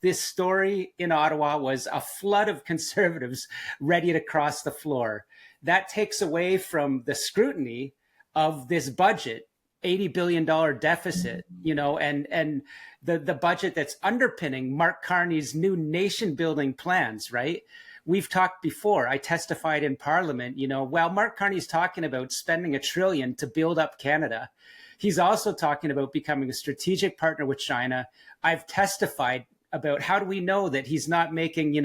this story in Ottawa was a flood of conservatives ready to cross the floor. That takes away from the scrutiny of this budget, $80 billion deficit, and the budget that's underpinning Mark Carney's new nation building plans, right? We've talked before. I testified in Parliament, while Mark Carney's talking about spending $1 trillion to build up Canada, he's also talking about becoming a strategic partner with China. I've testified about how do we know that he's not making,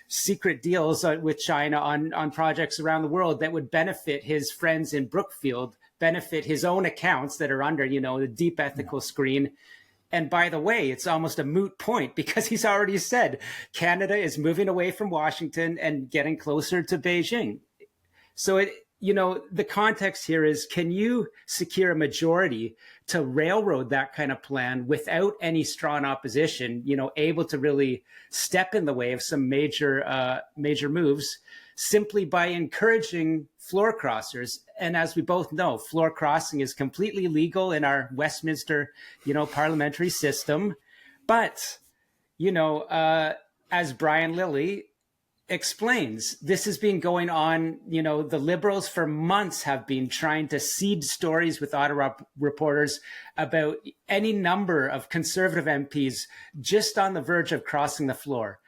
secret deals with China on projects around the world that would benefit his friends in Brookfield, benefit his own accounts that are under, the deep ethical screen. And by the way, it's almost a moot point because he's already said Canada is moving away from Washington and getting closer to Beijing. So the context here is, can you secure a majority to railroad that kind of plan without any strong opposition, able to really step in the way of some major moves simply by encouraging floor crossers? And as we both know, floor crossing is completely legal in our Westminster, parliamentary system. But, as Brian Lilly explains, this has been going on. The Liberals for months have been trying to seed stories with Ottawa reporters about any number of Conservative MPs just on the verge of crossing the floor.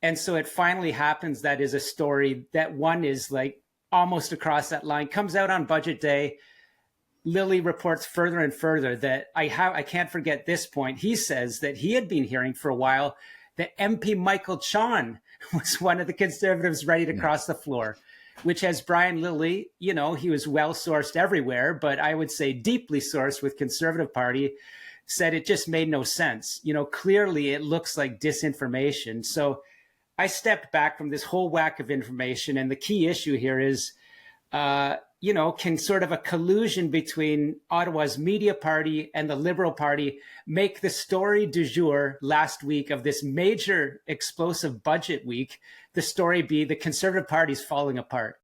And so it finally happens. That is a story that one is like almost across that line, comes out on budget day. Lilly reports further and further that I can't forget this point. He says that he had been hearing for a while that MP Michael Chon was one of the Conservatives ready to cross the floor, which, as Brian Lilly, he was well-sourced everywhere, but I would say deeply sourced with Conservative Party, said it just made no sense. Clearly it looks like disinformation. So I stepped back from this whole whack of information. And the key issue here is, can sort of a collusion between Ottawa's media party and the Liberal Party make the story du jour last week of this major explosive budget week, the story be the Conservative Party's falling apart?